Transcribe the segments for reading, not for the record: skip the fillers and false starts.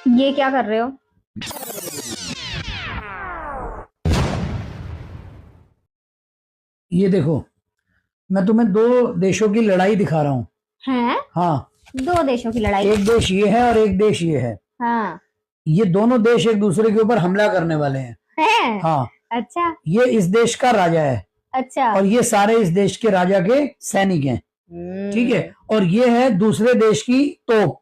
ये क्या कर रहे हो? ये देखो, मैं तुम्हें दो देशों की लड़ाई दिखा रहा हूँ। हैं? हाँ, दो देशों की लड़ाई? एक देश ये है और एक देश ये है। हाँ। ये दोनों देश एक दूसरे के ऊपर हमला करने वाले हैं। है? हाँ, अच्छा ये इस देश का राजा है अच्छा। और ये सारे इस देश के राजा के सैनिक हैं। ठीक है, और ये है दूसरे देश की तोप।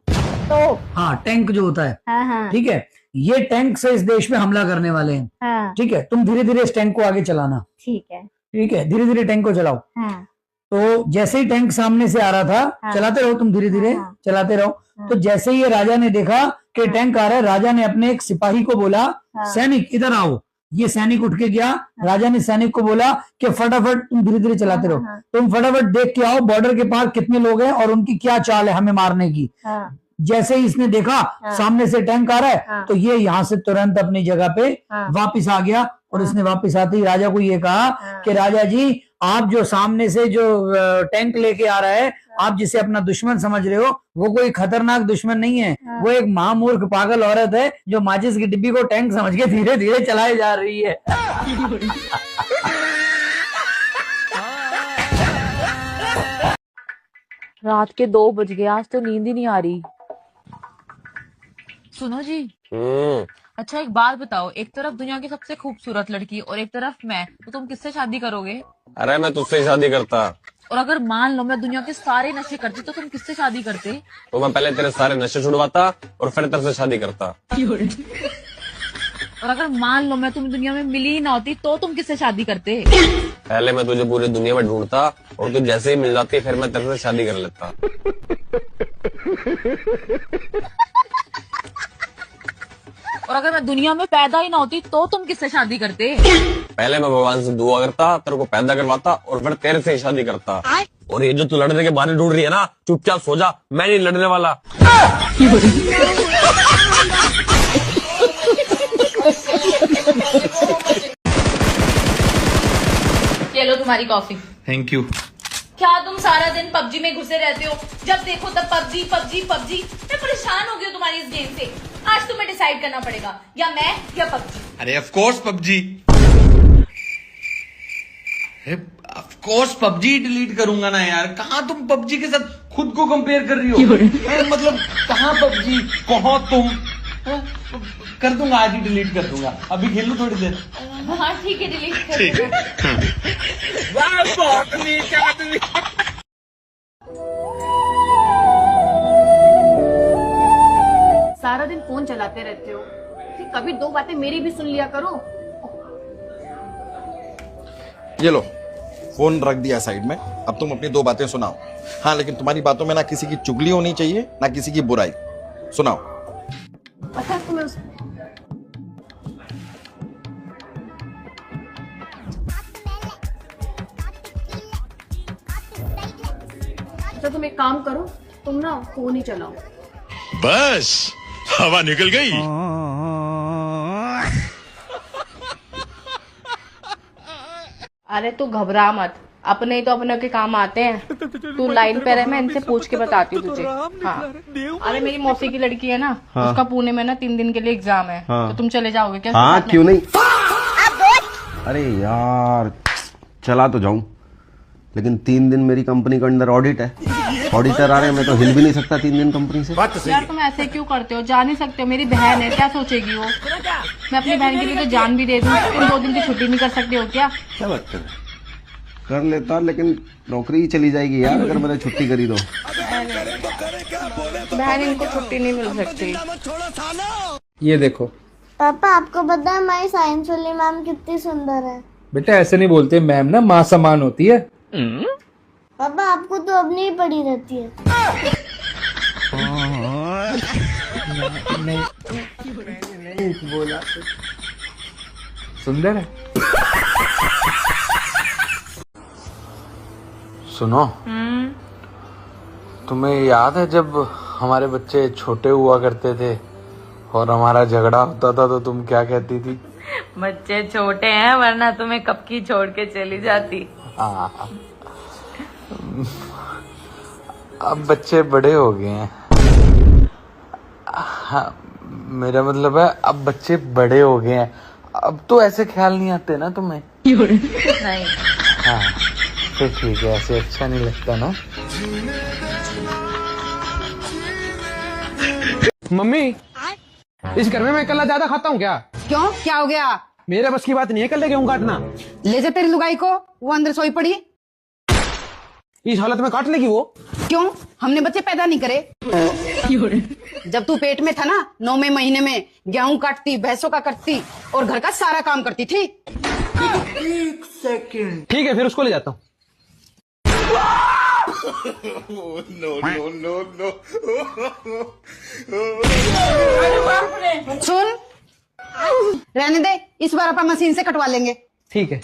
तो हाँ, टैंक जो होता है। हाँ हाँ ठीक है, ये टैंक से इस देश पे हमला करने वाले हैं। हाँ। ठीक है, तुम धीरे धीरे इस टैंक को आगे चलाना। ठीक है। ठीक है, धीरे धीरे टैंक को चलाओ। हाँ तो जैसे ही टैंक सामने से आ रहा था, हाँ। चलाते रहो तुम, धीरे धीरे हाँ। चलाते रहो। हाँ। तो जैसे ही ये राजा ने देखा कि हाँ। टैंक आ रहा है, राजा ने अपने एक सिपाही को बोला, हाँ। सैनिक इधर आओ। ये सैनिक उठ के गया। राजा ने सैनिक को बोला कि फटाफट तुम धीरे धीरे चलाते रहो। हाँ। तुम फटाफट देख के आओ बॉर्डर के पार कितने लोग हैं और उनकी क्या चाल है हमें मारने की। हाँ। जैसे ही इसने देखा सामने से टैंक आ रहा है, हाँ। तो ये यहाँ से तुरंत अपनी जगह पे हाँ। वापिस आ गया। और हाँ। इसने वापिस आते ही राजा को ये कहा हाँ। कि राजा जी, आप जो सामने से जो टैंक लेके आ रहा है, आप जिसे अपना दुश्मन समझ रहे हो, वो कोई खतरनाक दुश्मन नहीं है। हाँ। वो एक महामूर्ख पागल औरत है जो माचिस की डिब्बी को टैंक समझ के धीरे धीरे चलाई जा रही है। रात के 2 बज गए, आज तो नींद ही नहीं आ रही। सुनो जी। अच्छा एक बात बताओ, एक तरफ दुनिया की सबसे खूबसूरत लड़की और एक तरफ मैं, तो तुम किससे शादी करोगे? अरे मैं तुझसे शादी करता। और अगर मान लो मैं दुनिया के सारे नशे करती तो तुम किससे शादी करते? तो मैं पहले तेरे सारे नशे छुड़वाता और फिर तेरे से शादी करता। और अगर मान लो मैं तुम दुनिया में मिली ही ना होती तो तुम किससे शादी करते? पहले मैं तुझे पूरी दुनिया में ढूंढता और तू जैसे ही मिल जाती फिर मैं तेरे से शादी कर लेता। और अगर मैं दुनिया में पैदा ही ना होती तो तुम किससे शादी करते? पहले मैं भगवान से दुआ करता, तेरे को पैदा करवाता और फिर तेरे से ही शादी करता। और ये जो तू लड़ने के बहाने ढूंढ रही है ना, चुपचाप सो जा, मैं नहीं लड़ने वाला। ये लो तुम्हारी कॉफी। Thank you. क्या तुम सारा दिन पबजी में घुसे रहते हो? जब देखो तब पबजी पबजी पबजी। मैं परेशान हो गई हूँ तुम्हारी इस गेम से। आज तुम्हें डिसाइड करना पड़ेगा, या मैं या पबजी। अरे of course PUBG. Of course PUBG delete करूंगा ना यार। कहाँ तुम पबजी के साथ खुद को कंपेयर कर रही हो? मतलब कहाँ पबजी, कहाँ तुम? कर दूंगा, आज ही डिलीट कर दूंगा। अभी खेल लो थोड़ी देर। हाँ ठीक है, डिलीट कर दो। सारा दिन फोन चलाते रहते हो, कभी दो बातें मेरी भी सुन लिया करो। ये लो, फोन रख दिया साइड में। अब तुम अपनी दो बातें सुनाओ। हाँ, लेकिन तुम्हारी बातों में ना किसी की चुगली होनी चाहिए ना किसी की बुराई। सुनाओ। पता है तुम्हें अच्छा, तुम एक काम करो, तुम ना फोन ही चलाओ। बस हवा निकल गई। अरे तू घबरा मत, अपने ही तो अपने के काम आते हैं। तू लाइन पे रह, मैं इनसे पूछ के बताती हूँ तुझे। हाँ, अरे मेरी मौसी की लड़की है ना, उसका पुणे में ना 3 दिन के लिए एग्जाम है। तो तुम चले जाओगे क्या? हाँ क्यों नहीं। अरे यार चला तो जाऊं, लेकिन 3 दिन मेरी कंपनी के अंदर ऑडिट है। ऑडिटर आ रहे हैं, मैं तो हिल भी नहीं सकता 3 दिन कंपनी से। यार तुम ऐसे क्यों करते हो? जा नहीं सकते हो, मेरी बहन है, क्या सोचेगी वो? मैं अपनी बहन के लिए तो जान भी दे दूँ। तुम 2 दिन की छुट्टी नहीं कर सकते हो क्या? क्या बात कर लेता, लेकिन नौकरी ही चली जाएगी यार अगर मैंने छुट्टी करी तो। बहन इनको छुट्टी नहीं मिल सकती। ये देखो पापा, आपको पता है हमारी साइंस वाली मैम कितनी सुंदर है? बेटा ऐसे नहीं बोलते, मैम ना माँ समान होती है। पापा आपको तो अब नहीं पड़ी रहती है। नहीं बोला सुंदर है। सुनो, तुम्हें याद है जब हमारे बच्चे छोटे हुआ करते थे और हमारा झगड़ा होता था तो तुम क्या कहती थी? बच्चे छोटे हैं, वरना तुम्हें कब की छोड़ के चली जाती। हाँ, अब बच्चे बड़े हो गए हैं। हाँ, मेरा मतलब है अब बच्चे बड़े हो गए हैं, अब तो ऐसे ख्याल नहीं आते ना तुम्हें? नहीं। हाँ तो ठीक है, ऐसे अच्छा नहीं लगता ना। मम्मी, इस घर में मैं कल्ला ज्यादा खाता हूँ क्या? क्यों, क्या हो गया? मेरे बस की बात नहीं है कल्ले गेहूं काटना। ले जा तेरी लुगाई को, वो अंदर सोई पड़ी। इस हालत में काट लेगी वो? क्यों, हमने बच्चे पैदा नहीं करे? जब तू पेट में था ना, 9वें महीने में गेहूं काटती, भैंसों का करती और घर का सारा काम करती थी। एक सेकंड। ठीक है, फिर उसको ले जाता हूँ। सुन, रहने दे, इस बार अपन मशीन से कटवा लेंगे। ठीक है।